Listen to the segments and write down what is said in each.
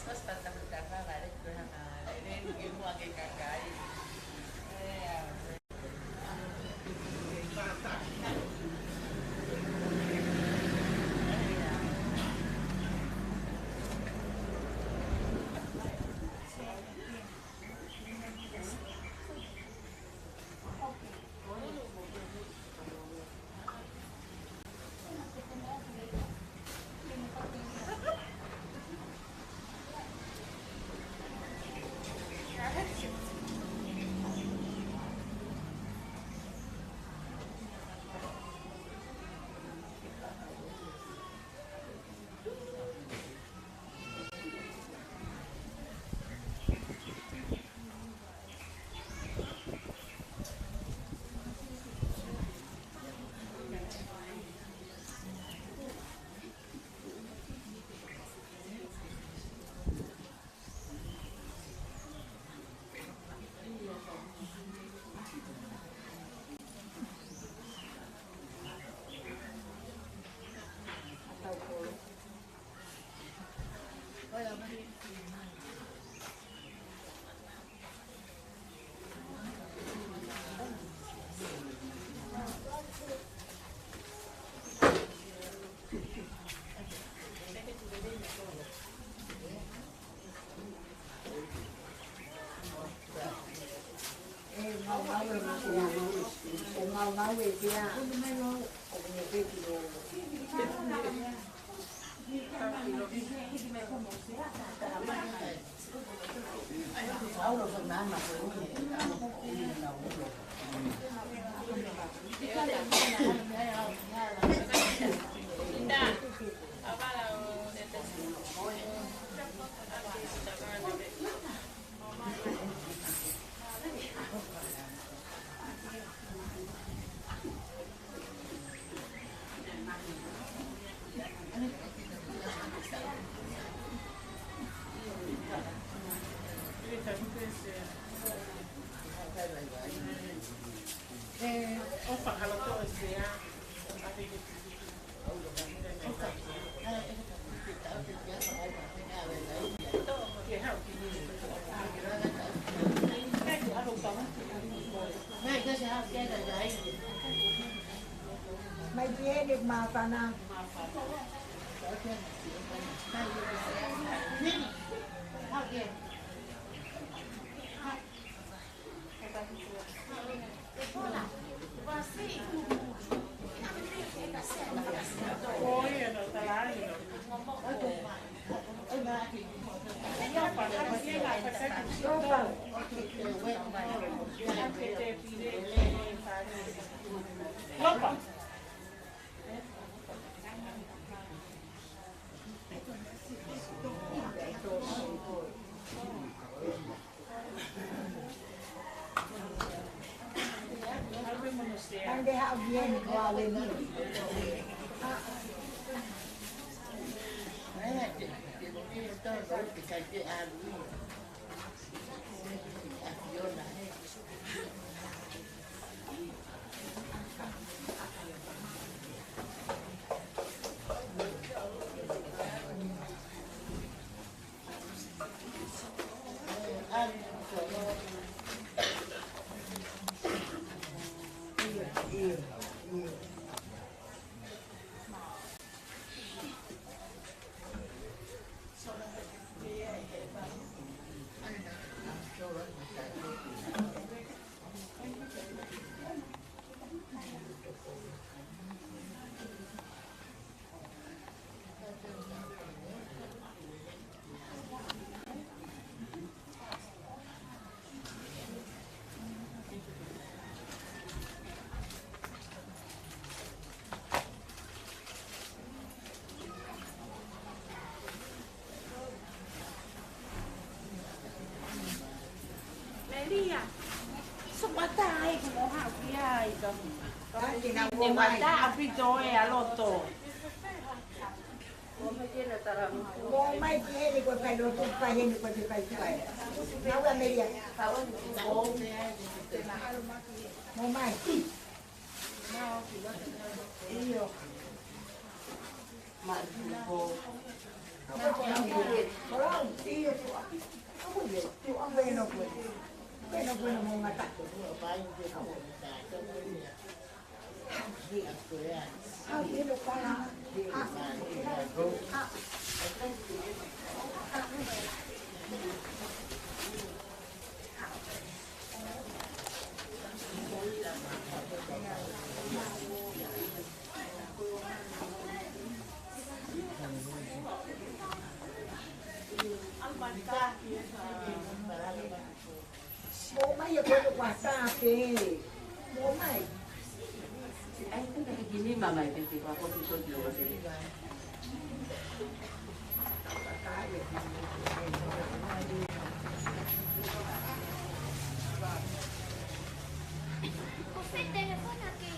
Aspetta per carnavale, che mua che cagai. Nói về kia cũng như cái kilo sáu rồi phần nào mà cũng mấy chị được mà ta nào anh đi học viên qua lên Dai, come hai? E guarda, apito e all'otto. Bố mấy chị đi qua phải đồ tụt phải hiện đi qua thì phải phải nấu ăn đi à bố mày Ma Però sì, tu avveno quello non mi attacco. Ah, io lo farò. Bố mày có được quả xa kì. Bố mày. Anh cứ cái gini mà mày thì có có cái gì rồi. Você telefona aqui.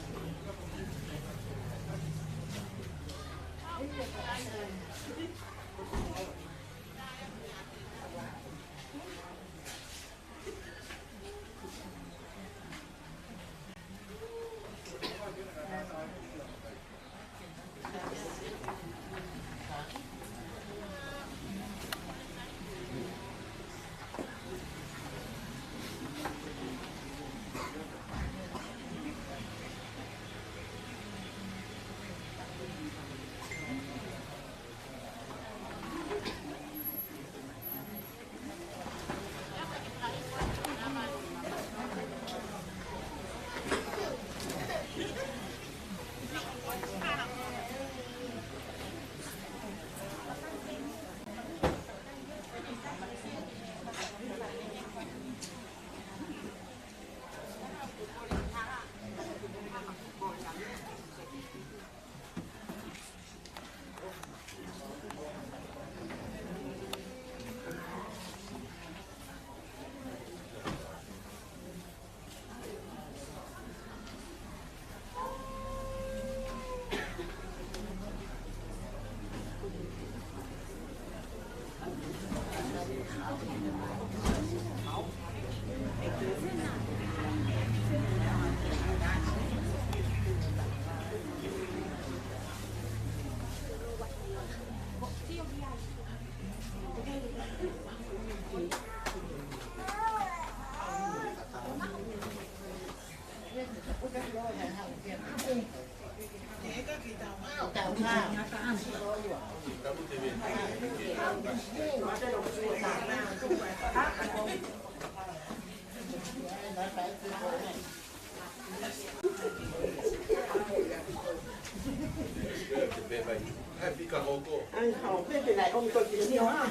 Anh không biết cái này ông tôi chỉ nhiều lắm.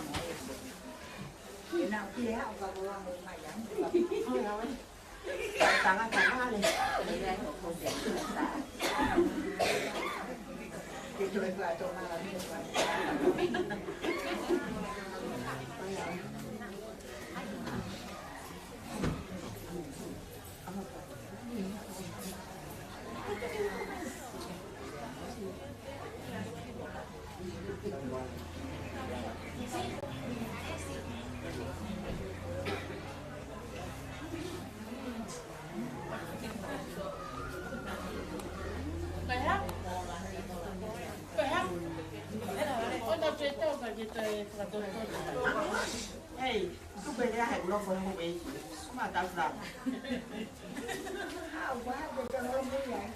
Cái nào kia ông vào bố mày dám. Thôi nào anh. Tặng anh tặng anh đi. Cái chuyện lại cho mà là như vậy. Hey, itu beda hai ulang boleh mau eh. Semua tak sudah. Hao quá để cho nó như vậy.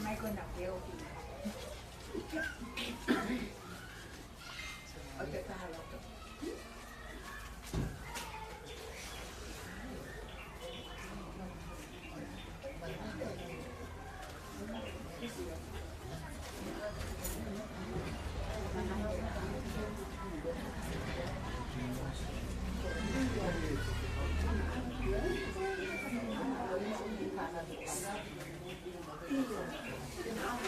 Mấy con đọc kêu ở cái ta là เ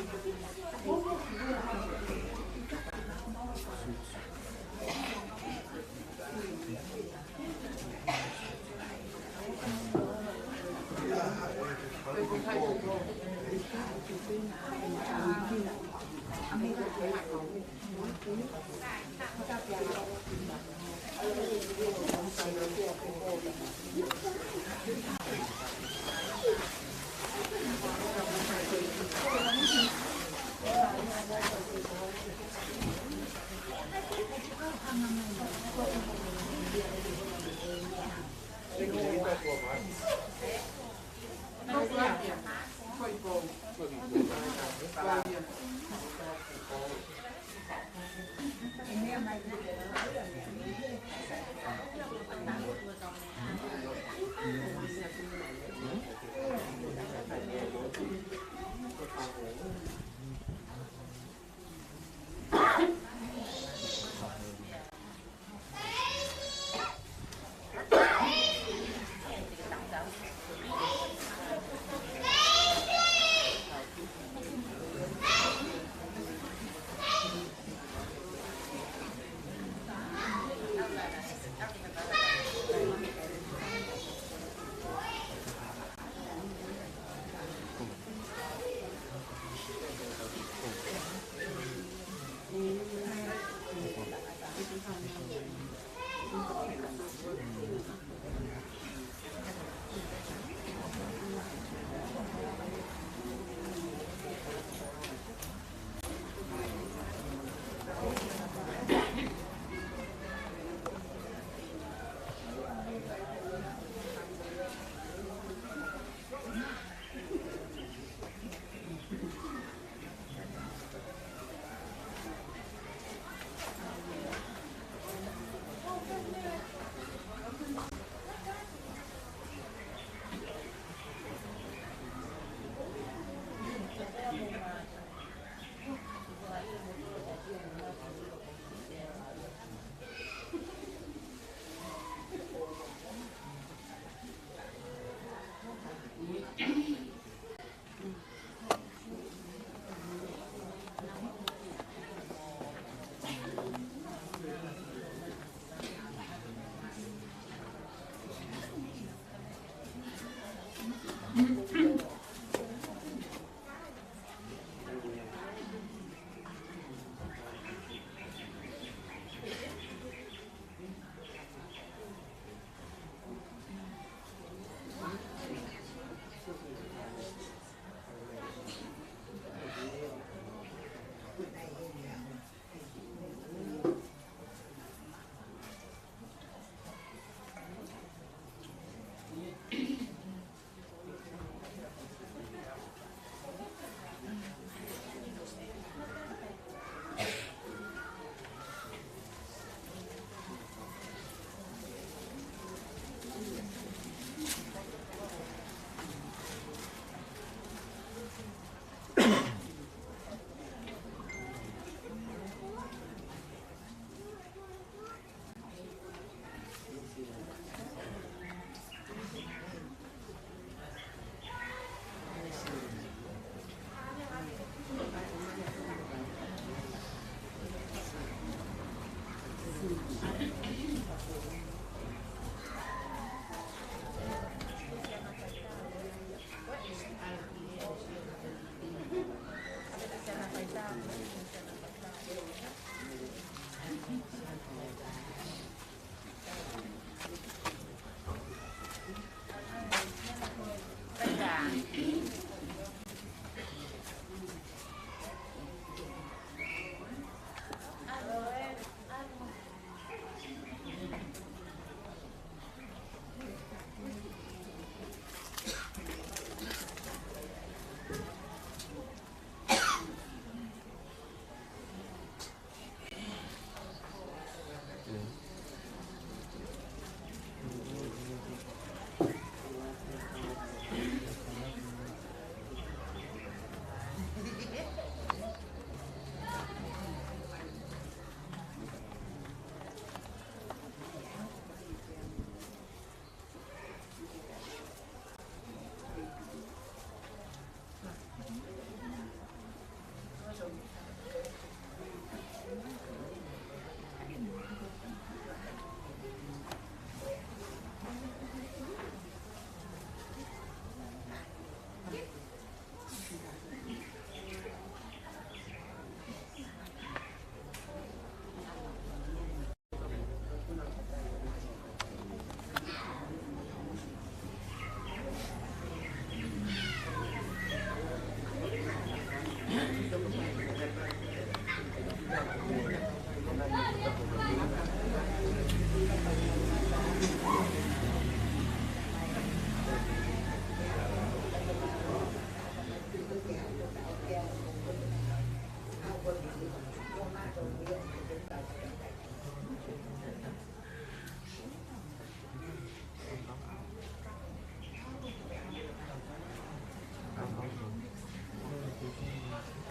Io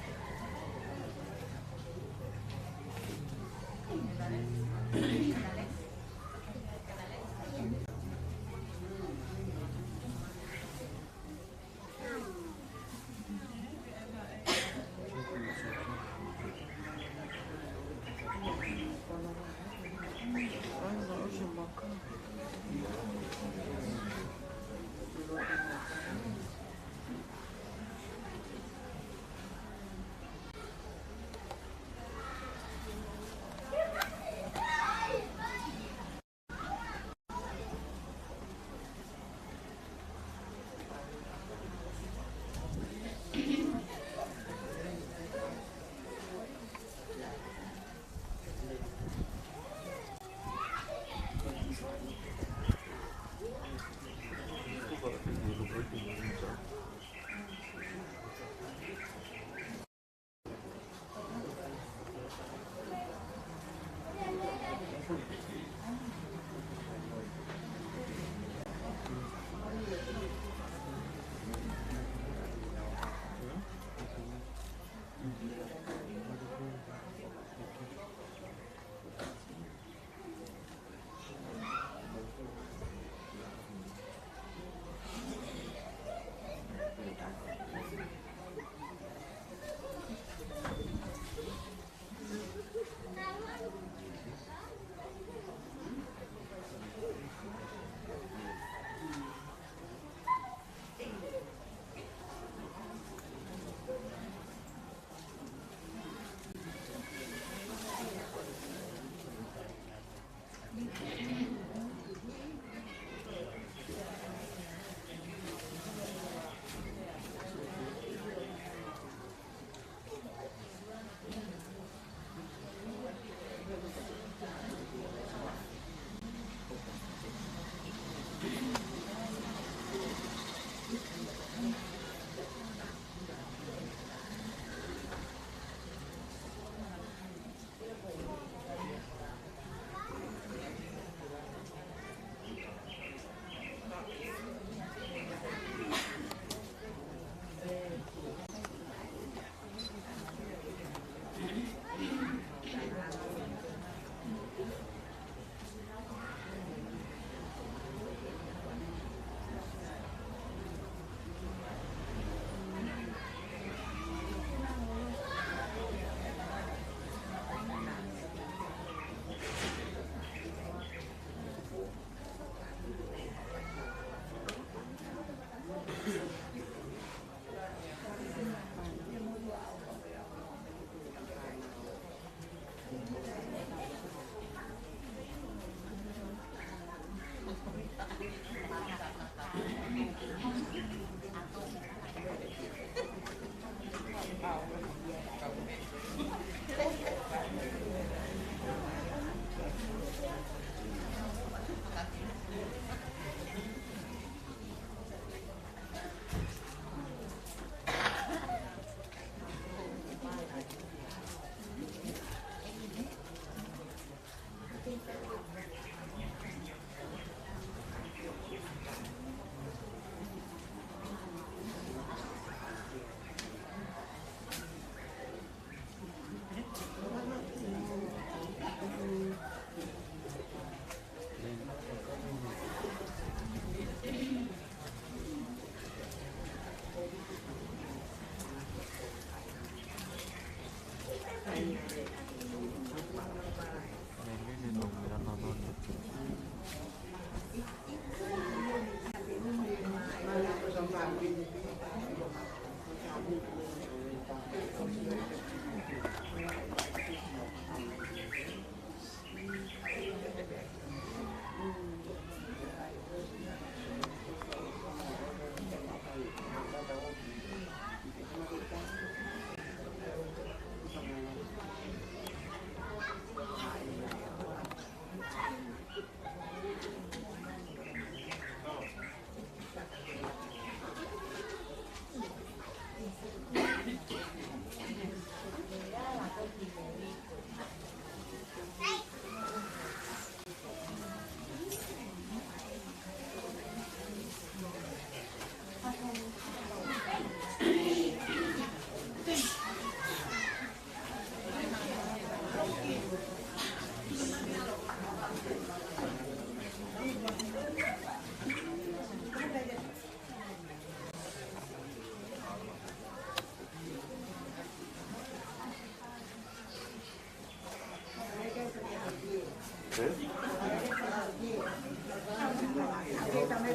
Também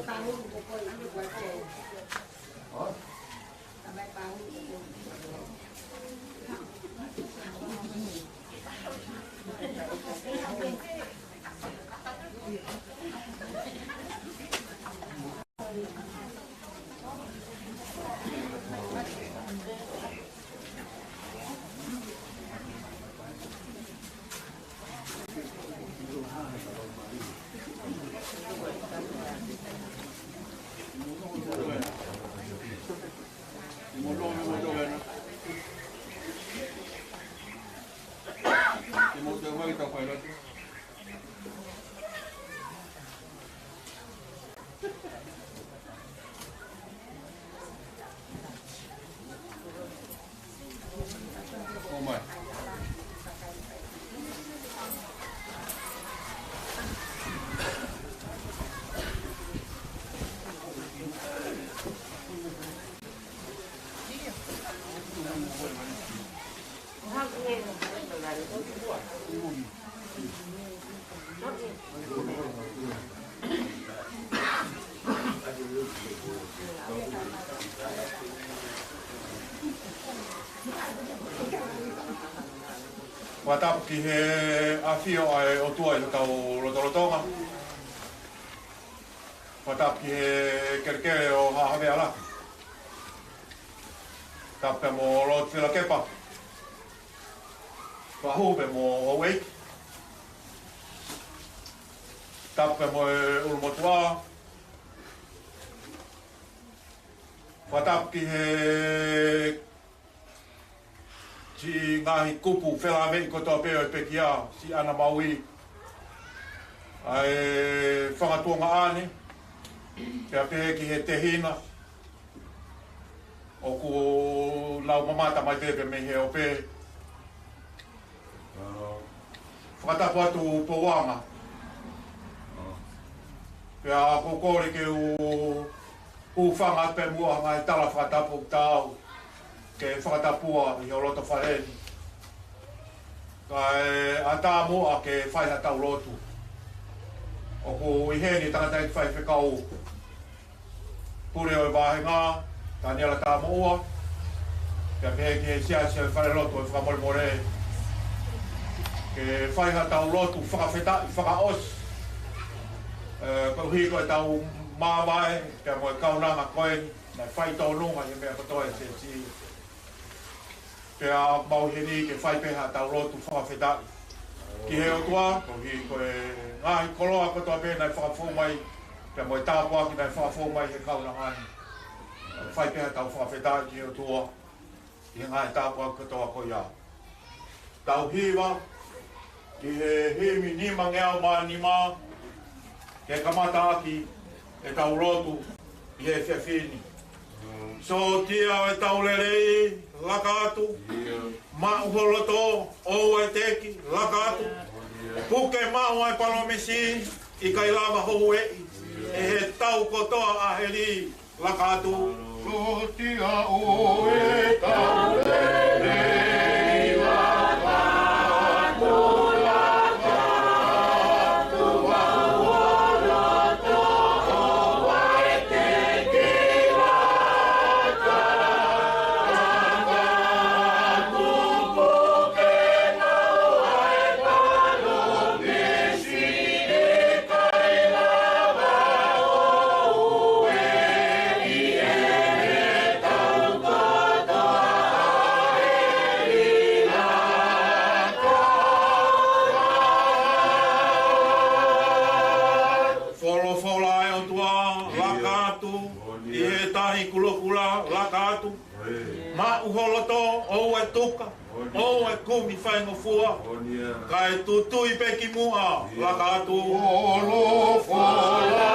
para o depois também para o わたきへあフィオアエおとあいかおロトロトガわたきへケルケレおははべあらたっぺもロツラケパわほべもおウェイたっぺもウルモトワわたきへsi ngahi kupu whela mei ko tō peo e peki a si ana maui ai whangatuanga ane pia pē ki he te hina o ku lau mamata mai tepe mei he o pē whakatapu atu po wanga pia kokore ke u whanga pe mua ngai tala whakatapu tāu ke whakatapua i o roto whareni. Kai a tā mua ke whaiha tau rotu. O ku i heni tangata i whai whekau. Pure o i wāhenga, tā niala tā mua. Kia pehe ki he sia whare roto i whakamore more. Ke whaiha tau rotu whakawheta i whakaos. Kau hiko e tau māwae, kia moe kaunanga koe, nei whai tau nunga i mea katoe se si. Pea mau heni ke whai peha tau rotu whakawhetai. Ki he o tua, ko hi koe ngahi koloa katoa pe nai whakawhau mai, pea moe tāpua ki nai whakawhau mai he kauna ngani. Whai peha tau whakawhetai ki he o tua, ki he ngahi tāpua katoa ko ia. Tau hiwa, ki he himi nima ngeau maa nima, ke kamata aki e tau rotu i he whiawhini. So tia e tau lerei, laka atu, ma uholoto, o e teki, laka atu, puke mahu ai palomesi, i kai lava hou e he tau kotoa a heri, laka atu. So tia o e tau lerei, laka atu, laka atu, ma uholoto, o e teki, ma uholoto o e tuka o e kumi whaingo fua kai tutui peki mua laka atu olo fola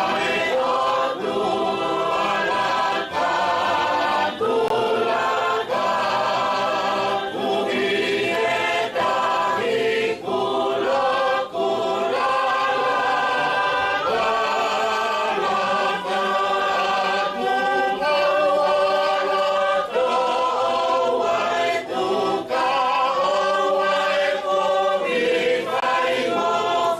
ai atu laka atu laka umi e tahi kula kula Oh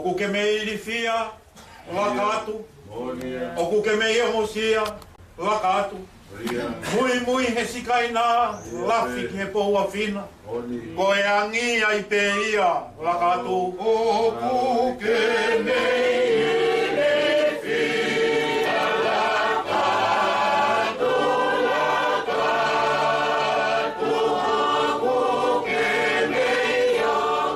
ku ke me ilifia, lakatu. O ku ke me iomosia, lakatu. Mui he sikaina, lafi he poua fina. Ko e angia I pe ia, lakatu. O ku ke me ilifia, lakatu, lakatu. O ku ke me iomosia,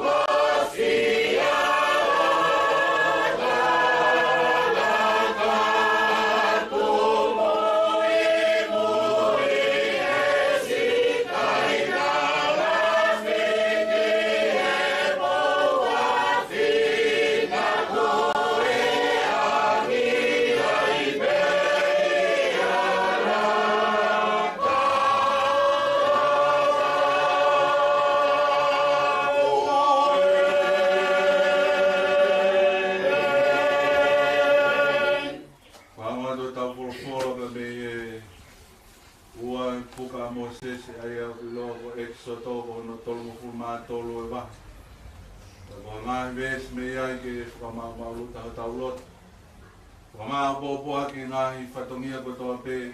whatongia ko toa pe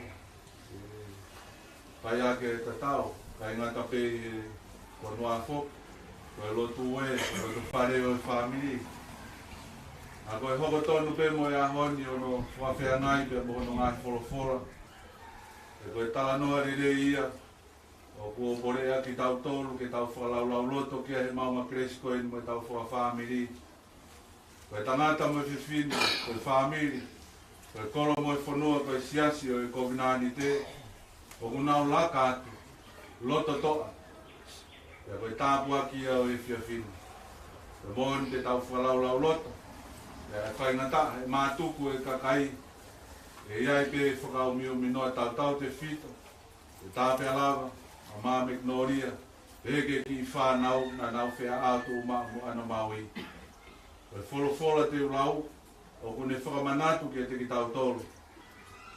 pai ake tatao kai ngata pe ko noa fok ko lotu e ko pare o family a ko hoko tonu pe mo ya honi ono wa fe nai pe mo no ngai fora e ko tala no ri ia o ko pore ake tau tolu ke tau fala la loto ke e mama cresco en mo tau fo family ko tangata mo fifin ko family ko kolo mo fonua ko siasi o ko vinani te o kuna laka atu loto toa ya ko tapu aki o e fiafin ko mon te tau falau lau loto ya fai ngata e matuku e kakai e ia pe fokau miu minoa tau te fito e tape alava a ma meknoria e ke ki whanau na nau whea atu ma mo ana maui ko folo te ulau o kune whakamanatu ki te ki tau tolu.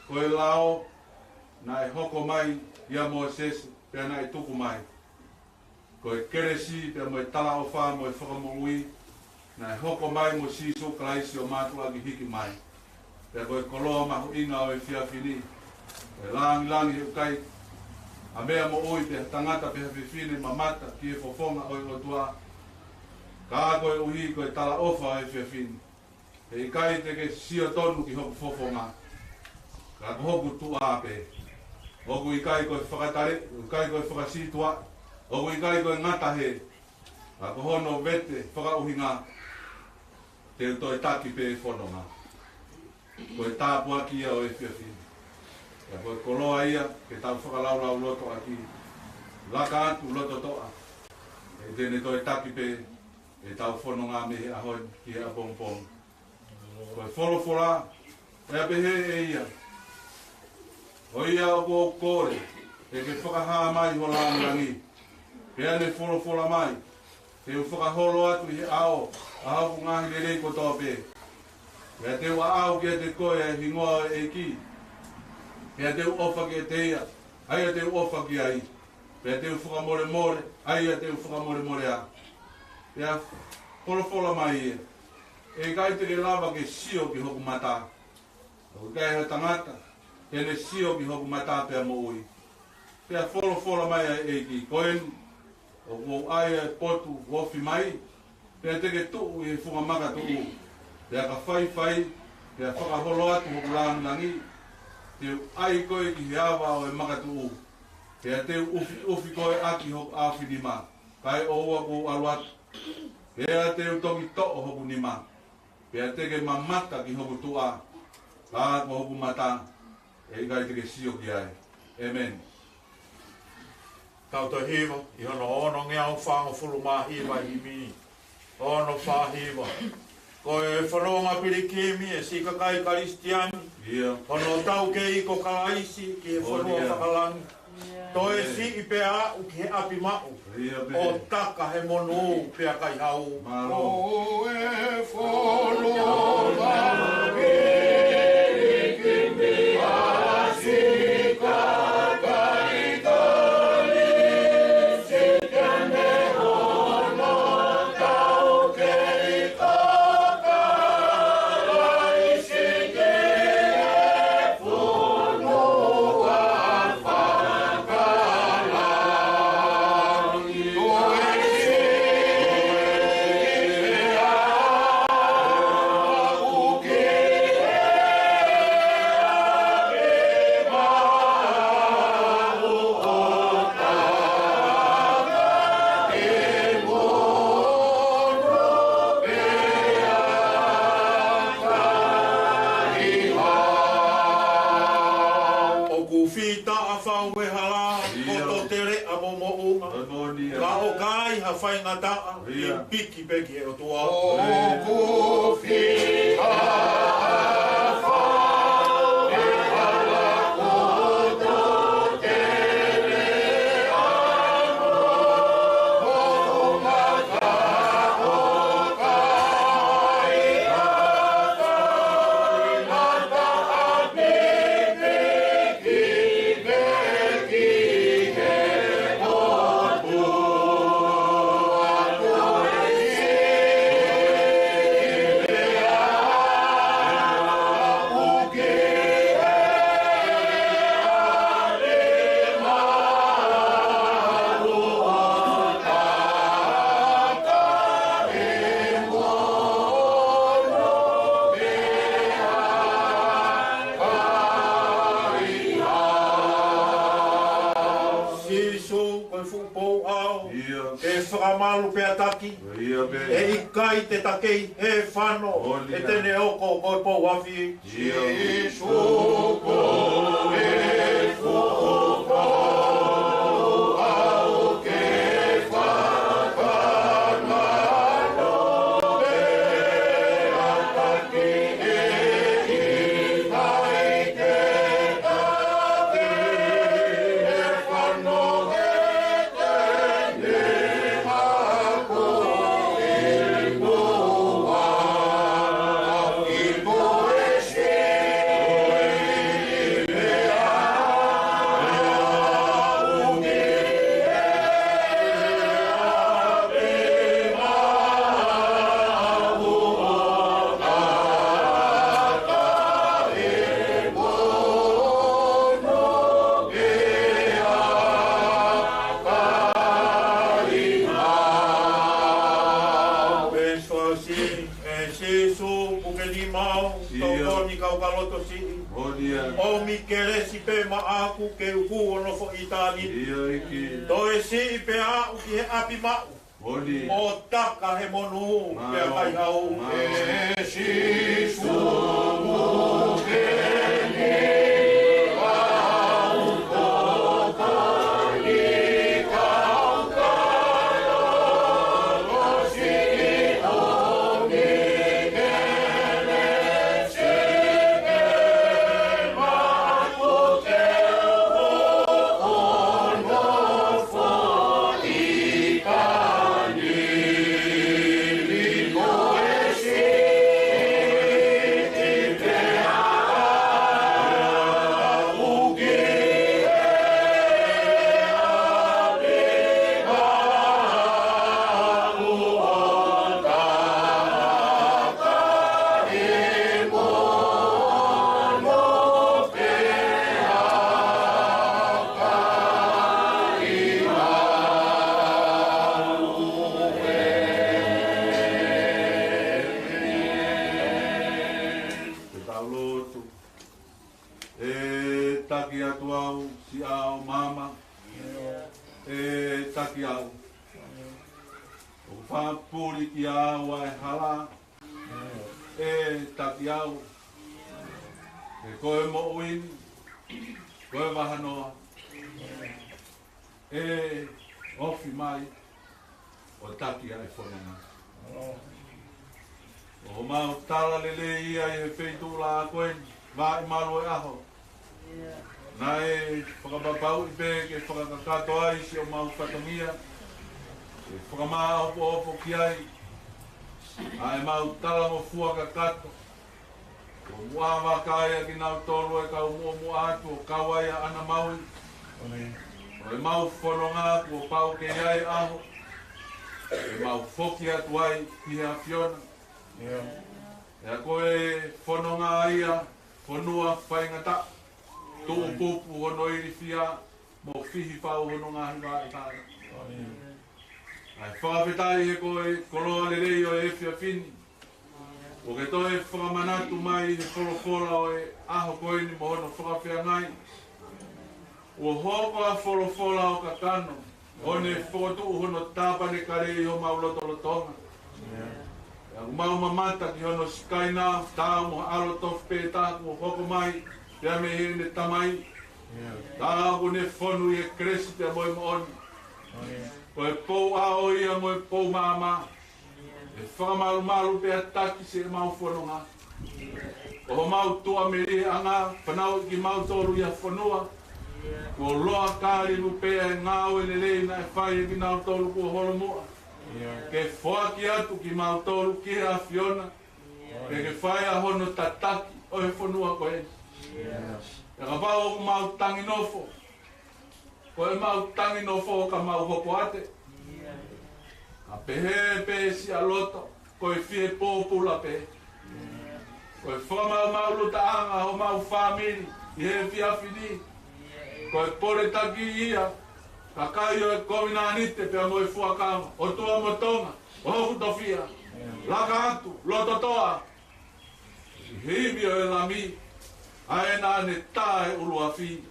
Ko e lao, na e hoko mai, ia mo sese, pia na e tuku mai. Ko e keresi, pia mo e tala o wha, mo e whakamului, na e hoko mai mo siso kalaisi o mātu agi hiki mai. Pia ko e koloa mahu inga o e whiawhini. E langi he ukai, a mea mo oi pia tangata pia whiwhine mamata ki e fofonga o e lotua. Ka ko e uhi ko e tala ofa o e whiawhini. E kai te ke sio tonu ki hoku fofonga. Ka hoku tu ape. Hoku I kai koe whakatare, kai koe whakasitua. Hoku I kai koe ngata he. Ka hono vete whakauhinga. Te utoi taki pe e whanonga. Koe tāpua ki ia o e whiawhini. Ka koe koloa ia ke tau whakalaulau loto aki. Laka atu loto toa. E tene toi taki pe e tau whanonga me he ahoi ki a pompong. Koe wholofora, e apehe e ia. O ia o ko kore, e ke whakahaa mai ho langangi. Pea ne wholofora mai, te u whakaholo atu I ao, a hauku ngahi le rei ko toa pe. Pea te u ao ki te koe e hingoa e ki. Pea te u ofa ki te ia, aia te u ofa ki ai. Pea te u whakamore, aia te u whakamore a. Pea wholofora mai ia. E kai te ke lava ke sio ki hoku mata. O kai ha tangata, tene sio ki hoku mata pea mo ui. Pea wholo mai e ki koen, o ko ai potu wofi mai, pea te ke tuu I whukamaka tuu. Pea ka whai, pea whakaholo atu hoku langi, te ai koe ki hiawa o e maka tuu. Pea te ufi koe aki hoku awhi nima, kai o ua ko aluatu. Pea te utoki to'o hoku nima. Pea teke mamata ki hoku tua, ka ko hoku mata, e kai teke sio ki ai. Amen. Tau to hiwa, I hono ono ngea o whango fulu mā hiwa I mi. Ono wha hiwa. Ko e whanonga pirikimi e sika kai karistiani. Hono tau ke I ko kalaisi ki e whanonga whakalangi. To e si I pea u ki he api mau. O taka he monu pea kai hau. Ko e whanonga pirikimi a sika kai karistiani. whai ngata i piki peki e o tua. O kuwhika whakamalu pe ataki, e ikai te takei, e whano, e tene oko koe pou wafi. Jesu ko e whuko, au ke whakamalo, e ataki e ikai te taki, e whano o mi keresi pe maaku ke uku ono fo itali to e si pe a u ki he api mau o taka he monu pe a kai hau e si sumu ke ni au koko ni kau kalo o si o mi puli ki a wai hala e taki au e koe mo uini koe wahanoa e ofi mai o taki ai whananga o mau tala lele ia i he wheitu la a koe wā i malu e aho na e whakapapau i pe ke whakakato ai si o mau whatongia e whakamaa opo ki ai a e mau tala mo fuaka kato o muawa kaya ki nau tolu e kau mua atu o kawaia ana maui o e mau whanonga ku o pau ke iai aho e mau whoki atu ai ki hea Fiona e a koe whanonga ia whanua whaingata tō pupu hono iri whia mo whihi whau hono ngahi wā e tāra ai whakawhetai he koe koloa lerei o e whia whini o ke toi whakamanatu mai he wholofola o e aho koe ni mo hono whakawhea ngai o hoko a wholofola o ka kano o ne whotu hono tāpane karei ho maulotolotonga Ang mau mamata ki hono skaina tau mo alo tof peta mo hoko mai te me hene tamai tau ne fonu e kresi te moi mo on Koe pou ao ia mo e pou mama. E whakamalu pe ataki se e mau whanonga. O mau tua meri anga, whanau ki mau toru ia whanua. Ko loa kāri rupea e ngāo e lelei na e whai e ki nau toru kua holomoa. Ke whaki atu ki mau toru ki a Fiona. Ke whai a hono tataki o e whanua koe. E ka whao o mau tangi nofo. Ko e mau tangi nofo o ka mau hoko ate. A pehe pe si a loto, ko e fie pōpula pe. Ko e whamau mau luta anga o mau whamiri, i he fia whini. Ko e pore taki ia, ka kai o e komina anite pe a mo e fuakama, o tua motonga, o hoku tofia, laka atu, loto toa. Hibi o e lami, a e nā ne tā e urua whi.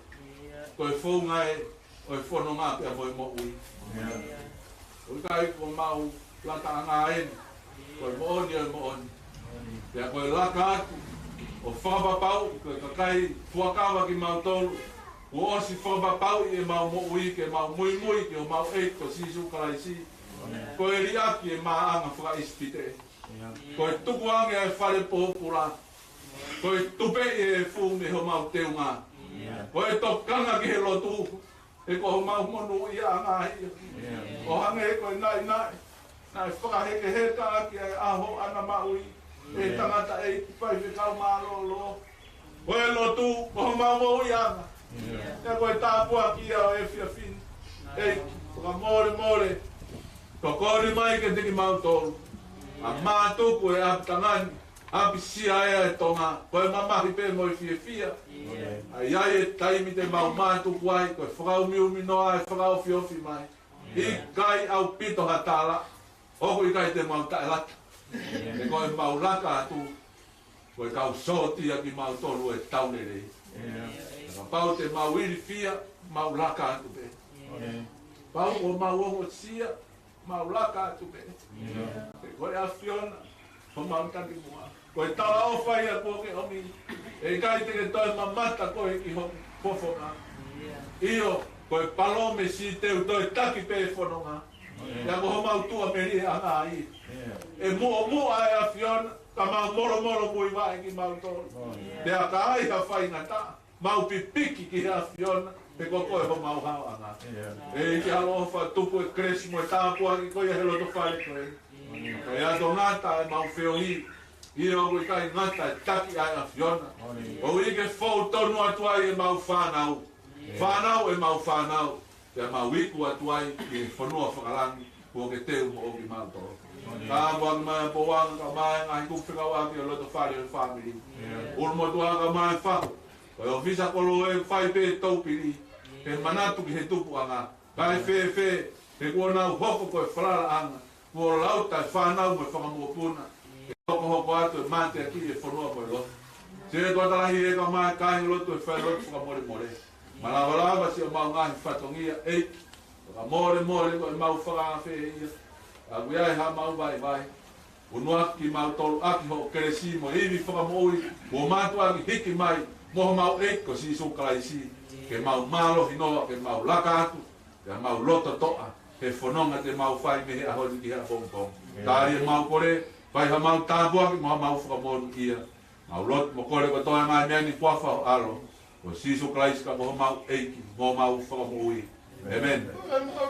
Ko e whaunga e, o e whanonga pe a mo e mo ui. O kai ko mau lata anga ene, ko e mooni o e mooni. Pea ko e laka atu, o whakapapau, ko e kakai fuakawa ki mau tolu, o osi whakapapau i e mau mo ui, ke mau mui mui, ke o mau eit ko sisu karaisi. Ko e riaki e maa anga whaka ispite. Ko e tuku ange e whare pōpura. Ko e tupe e fume ho mau teunga. Ko e tokanga ki he lotu. E ko ho mau monu i anga hia. O hange e ko e nai. Nai whakaheke heka aki e aho ana maui. E tangata e pai whikau mālolo. Ko e lotu, ko ho mau mo i anga. E ko e tāpua ki ao e fia fin. E ka more. Ko kori mai ke tiki mau tolu. A mātuku e aptangani. Api sia ea e tonga. Ko e mamahi pe mo i fia. A iai e taimi te mau mātuku ai. Ko e whakau miumi noa e whakau fiofi mai. I kai au pito hatala. Oku i kai te mau tae lata. E ko e mau laka atu. Ko e kau sotia ki mau tolu e taunere. Ka pau te mau iri fia. Mau laka atu pe. Pau o mau ongo sia. Mau laka atu pe. Ko e a Fiona. Ho mau taki mua. Ko e tawa o whai a koke omi. E kai te ke toi mamata koe ki ho pofonga. Io, ko e palome si teu toi taki pe whanonga. Ia ko ho mau tua meri e anga ai. E mua e a Fiona. Ka mau moro mui wae ki mau toro. Pea ka ai ha whai ngata. Mau pipiki ki a Fiona. Pe ko koe ho mau hao anga. E ki alo wha tupu e kresi mo e tāpua ki koe e helo to whare koe. E a do ngata e mau whio hi. I o koe kai ngata e taki ai a Fiona. O i ke whou tonu atu ai e mau whanau. Whanau e mau whanau. Te mau iku atu ai ki whanua whakalangi. Kua ke teu mo o ki mau toro. Ka wang mai po wang ka mai ngai ku whikau aki o loto whare o whamiri. Urmo tua ka mai whaku. Koe o visa kolo e whai pe taupiri. Ke manatu ki he tupu anga. Kai whe. Ke kua nau hoko koe wharara anga. Kua lauta e whanau me whakamopuna. Ke hoko atu e mate aki e whanua koe loto. Se tua talahi e ka mai kahi loto e whai loto whakamore. Malawarava si o mau ngahi whatongia e. Ka more koe mau whakanga whe ia. A guia e ha mau vai. Unua ki mau tolu aki ho keresi mo iwi whakamoui. Mo matu aki hiki mai. Moho mau eiko si sukalaisi. Ke mau malo hinoa, ke mau laka atu. Ke mau loto toa. Ke whanonga te mau whai mehe ahori ki hea pongpong. Tāri e mau kore. Pai ha mau tāpuaki mo ha mau whakamoru ia. Mau loto mo kore ko toa ngai mea ni puafa o alo. Ko si sukalaisi ka moho mau eiki. Moho mau whakamoui. Amen. Oh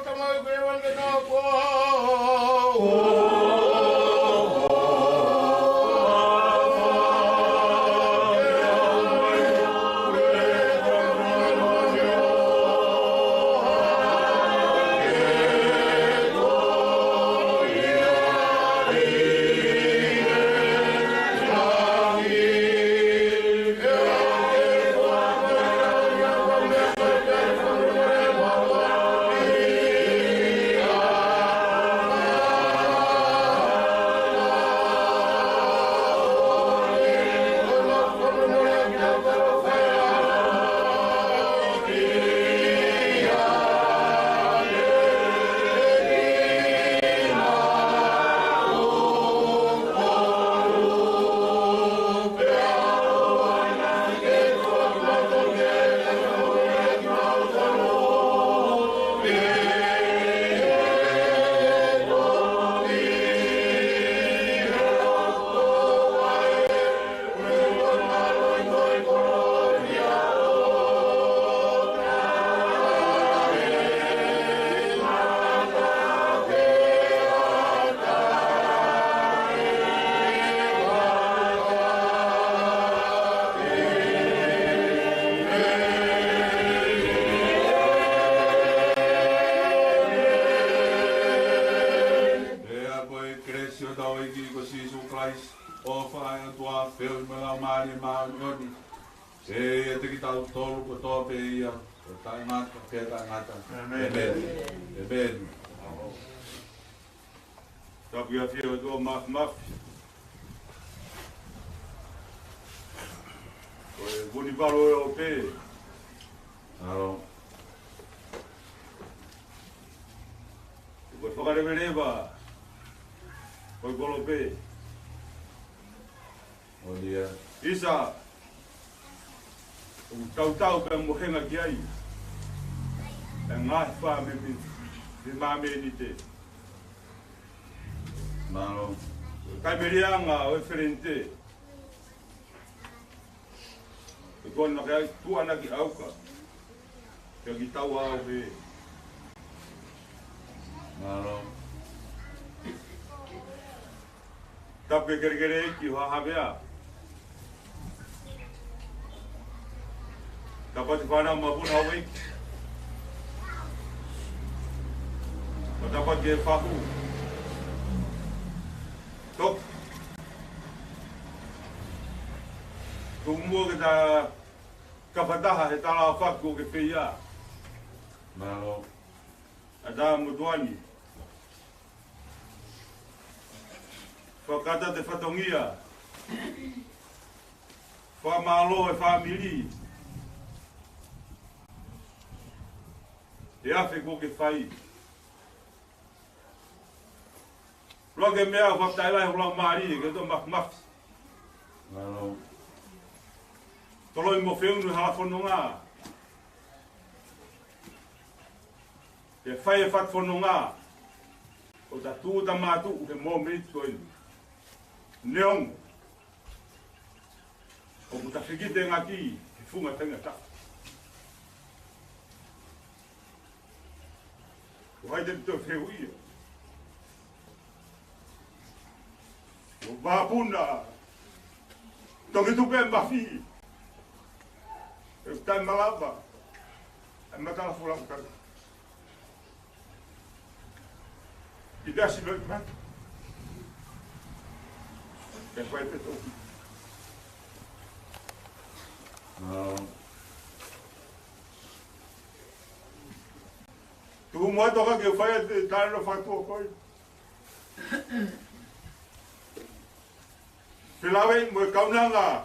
si o tau e ki ko si su Christ o whae o tua wheu me lau maari maa ngoni. Se e te ki tau tolu ko tō pe ia, o tai ngata, pe tai ngata. Amen. Amen. Tapi a fia o tua maf. Koe buni paro e o pe. Aro. Koe whakarewereba. Koe kolo pe. O dia. Isa. O tau pe mohenga ki ai. E ngāi wha me mi. Me mame ni te. Maro. Kai merianga o e wherente. E kona kai tuana ki auka. Kia ki tau au pe. Maro. Tape kere ki hoa hawea. Dapat whana mapun hawai. Dapat ke whahu. Tok. Tumua ke ta kapataha he tala whaku ke whia. Maro. Ada mutuani. Whakata te whatongia. Whamalo e whamiri. E awhi ko ke whai. Roke mea whaptailai hulau maari ke to makmafi. Maro. Toloi mo whiunu hala whanonga. E whai e what whanonga. O ta tū ta mātu ke mō mīt koe. Neong. O ku ta whikite ngaki ki whunga tenga ta. O hai te tō whewu ia. O wāpuna. Toki tupe mawhi. E tai malapa. E matala fulang kari. I dasi loi mata. E whai pe tōki. Maro. Tu mua toka ke whai te tāre no whatua koi. Whilawe mo e kaunanga.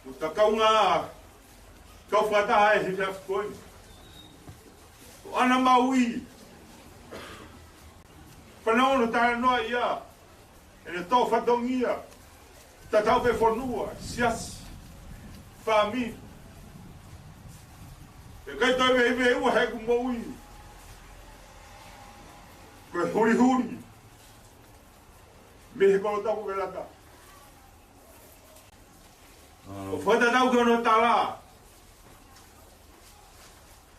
O ta kaunga. Kau whataha e hifaf koi. O ana maui. Whanau no tāre noa ia. E ne tau whatongia. Ta tau pe whanua. Siasi. Whami. E kai toi me ua heku maui. Koe huri huri. Me he kolo tapu velata. O whata tau ke ono tala.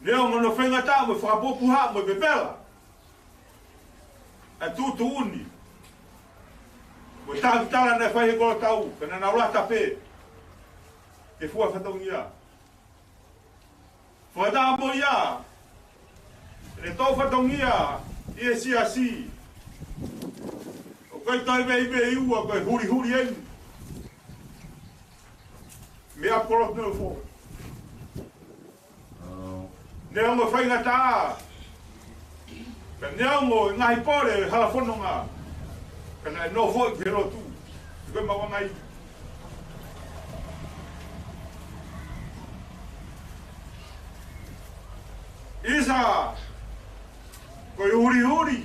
Neo mono whenga tā mo whakapopu ha mo pepela. A tūtu uni. Mo tāki tala nei whai he kolo tau. Kena na urata pē. Ke fua whatongia. Whata mo ia. E tau whatongia. I e si a si. Koe tai mei me iua, koe huri huri enu. Me apolot neu fo. Ne ongo whainga tā. Ka ne ongo ngahi pore hala whanonga. Ka ne no fo i kero tu. Koe mawanga i. Isa. Koe huri huri.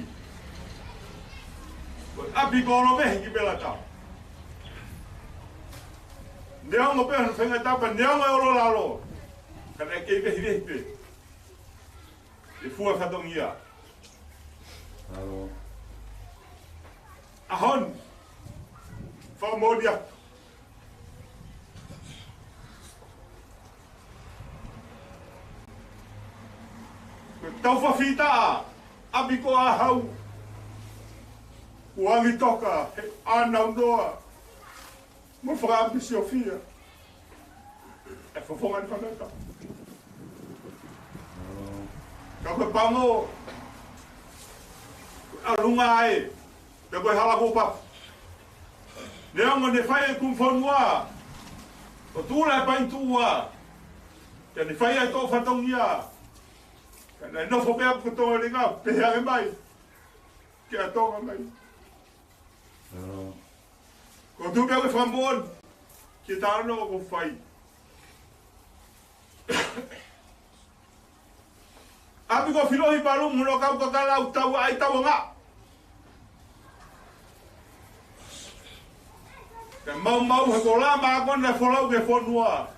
Api kono vehi ki pela tau. Neongo peha no whenga tau, pa neongo e oro lalo. Kana e kei vehi vehi pe. E fua whatongia. Maro. Ahon. Whamodi atu. Tau whawhita a. Api ko a hau. Wangi toka, anau noa. Mo whakaambisi o fia. E whawhonga ni whanaka. Ka koe pango. alunga e te koe hala ko pa le anga ne fai kum fonua o tula pa intua te ne fai to fatongia kana no fo pe ko to le nga pe ha mai ke to mai ko tu pe ko fambon ke ta no ko fai Abi ko filohi palu mulo kau ko kala utau ai tau nga. Ke mau he ko la ma ko na folau ke fonua.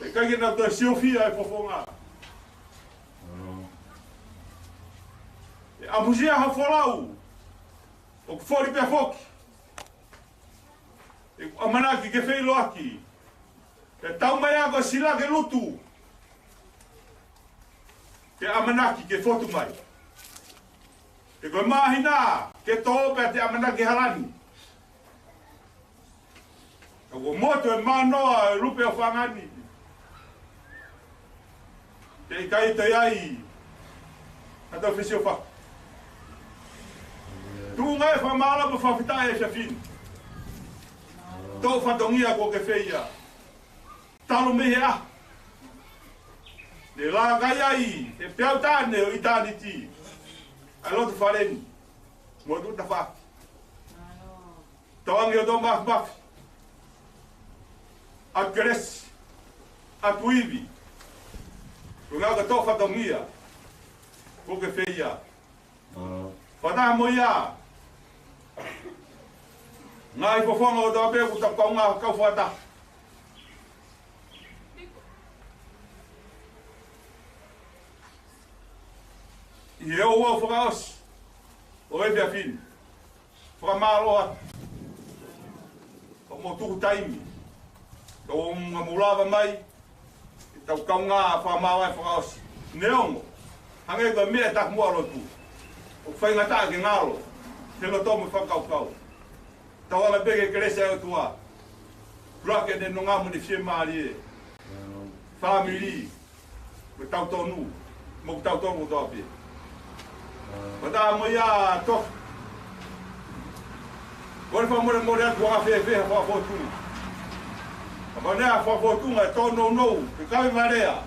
Ke ka na to Sofia e fofonga. A muzia ha folau. O fori pe foki. E amanaki ke fei loaki. Ke tau mai ko sila ke lutu. Ke amanaki ke fotu mai. Ke koe mahina ke tōpe te amanaki harani. Ke koe moto e manoa e rupe o whangani. Ke ikai te iai. Hata whisi o wha. Tūnga e whamala pa whawhitai e shafin. Tō whatongia ko ke whia. Talo mehe ah. Le la gai ai, e peau tane o itani ti. Ai lotu whareni. Mo tu ta wha. Tawangi o tō maf. A keresi. A tuivi. Runga ka tō whatongia. Ko ke whia. Whataha mo ia. Ngā i pofonga o tō pēku ta kaunga kau whata. I e o au whakaos, o e pia whini, whakamaroa, o mo tuku taimi, o mga mulawa mai, i tau kaunga whakamawa e whakaos. Neongo, hange koe mea tak mua rotu, o whaingata ke ngalo, telo tomu whakaukau. Tau ala peke kerese au tua, rake ne no ngamu ni fie maari e, family, me tau tonu, mo tau tonu topi. Mata mo ia to. Gol fa mo mo atu a fe fa fotu. Abana fa fotu nga to no. Ke ka marea.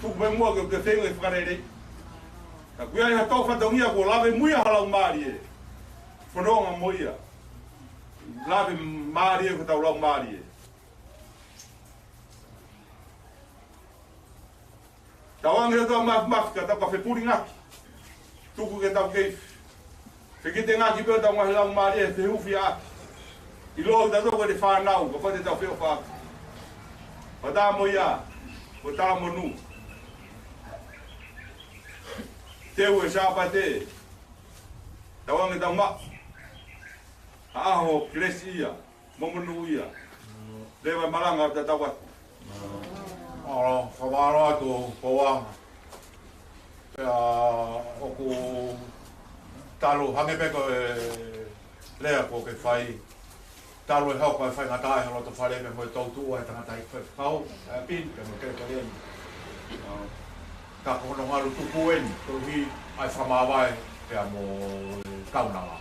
Tu me mo ke tengo e farere. Ka kuia ia to fa dongia ko lave muia hala mari. Fononga mo ia. Lave mari ko tau la mari. Tawang to maf ka ta ka fe puringa. Tuku ke tau keif. Whikite ngā ki pēo tau ngahi lau maari e te huwhi aki. I lohu ta toko te whanau, ka whate tau whio whaki. Pa tā mo ia, ko tā mo nu. Teu e sāpa te. Tau ange tau ma. Aho, kresi ia, momonu ia. Lewa maranga ta tau atu. Alo, whawaro atu, powanga. Oku talo hange peko e lea ko ke whai talo e haupa e whai ngata e haloto whare me moe tautua e tangata i whekau pin ke mo kere kere ka kono ngaru tupu eni tohi ai whamawai pia mo kaunanga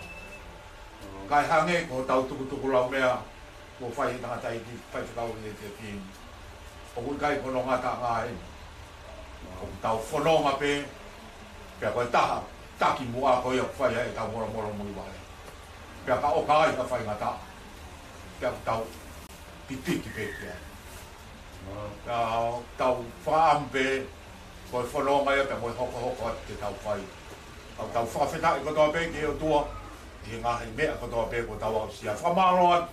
kai hange ko tau tuku lau mea ko whai tangata i whekau e te pin oku kai kono ngata ngā eni o tau whanonga pe pia koe taha, taki mua koe au whai e tau mora mui wale. Pia ka oka ai ka whai ngata. Pia tau pitiki pe pia. Tau whaampe, koe whanonga ia pia koe hoko te tau whai. Tau whawheta i kotoa pe ki o tua, i ngahi mea kotoa pe ko tau au sia. Whamaroan,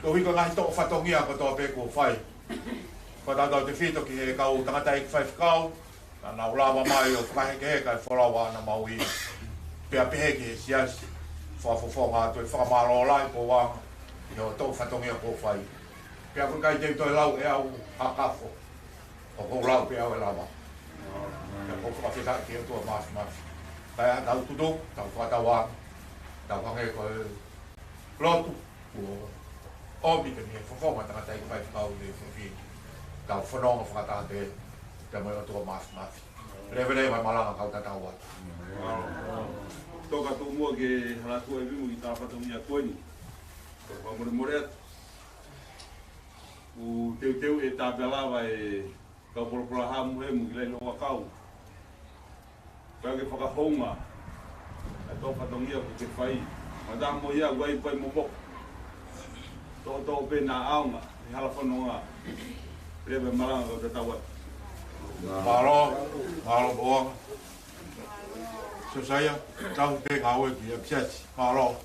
ko hiko ngahi toko whatongia kotoa pe ko whai. Ko tau te whito ki he kau tangata i whai whakau, na ulawa mai o whakaheke heka e whalawa ana mau i pia peheke he siasi whafofonga atu e whakamaro lai po wanga i o tau whatongia ko whai pia kukai teu toi lau e au hakafo o kou lau pia au e lawa pia kou whakawheta ki o tua mafi kai a tau tutu, tau whatawa tau hange ko e lotu obi ke ni e whafonga tangata i whai whakau le whawhi tau whanonga whakatate te mai o tua mafi. Rewe vai malanga kau tatau atu. toka tu mua ke hala tu e vimu i ta fa tu mia koini ko pa mo moret u teu e ta pelava e ka por ha mu he mu le no kau pa ke fa honga a to fa tu mia ko ke fai madam mo ia guai pai mo bo to pe na aunga e hala fa no a prebe malanga ko ta wa Malo boa. So saya tahu ke kau itu ya biasa. Malo.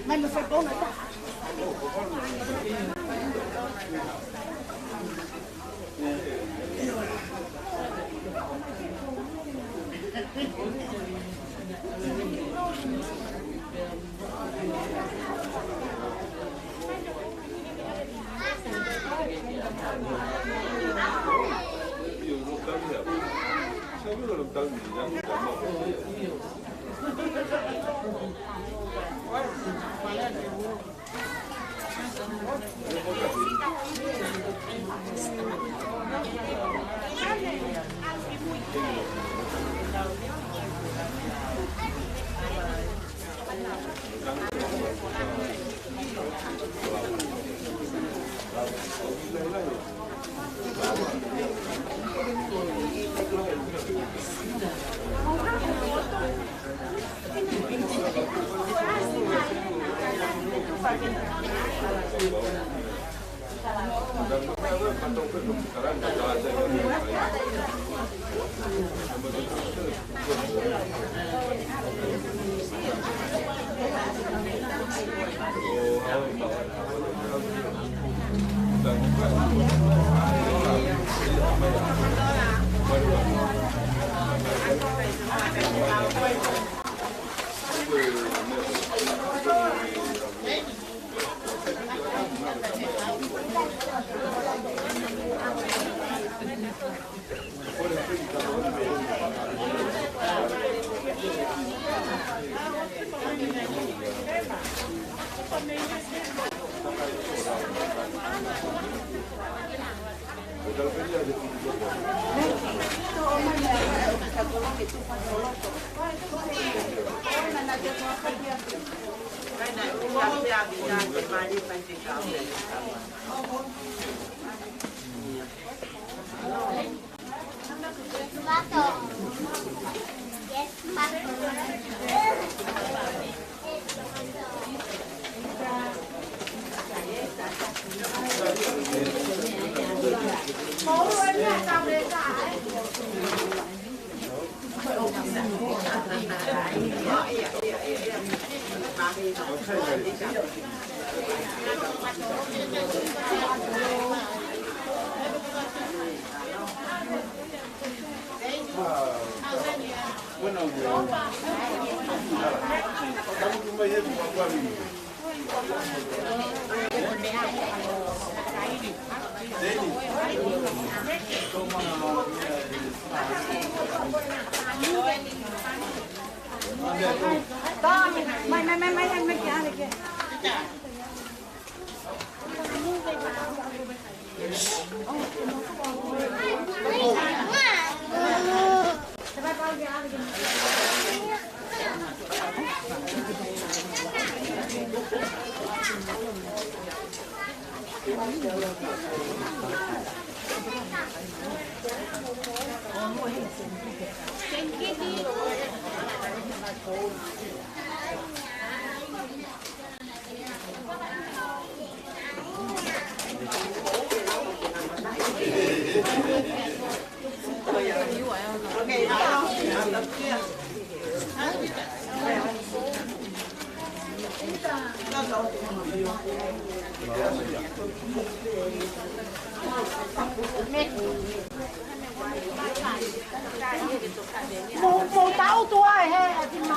Mày phải cố nữa. 冇搞到啊！係點買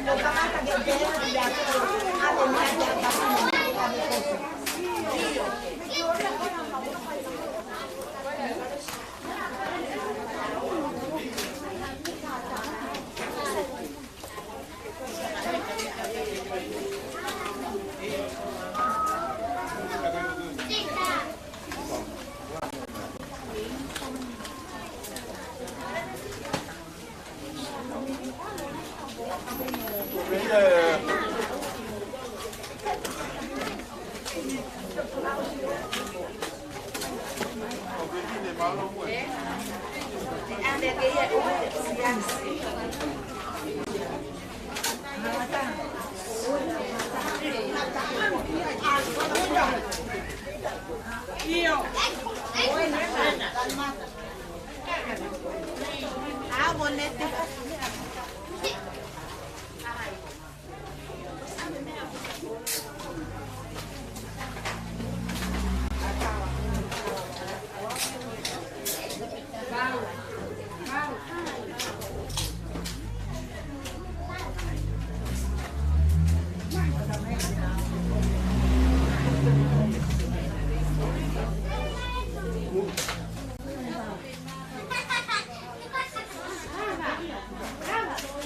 Lo que pasa es que Ah, bonete.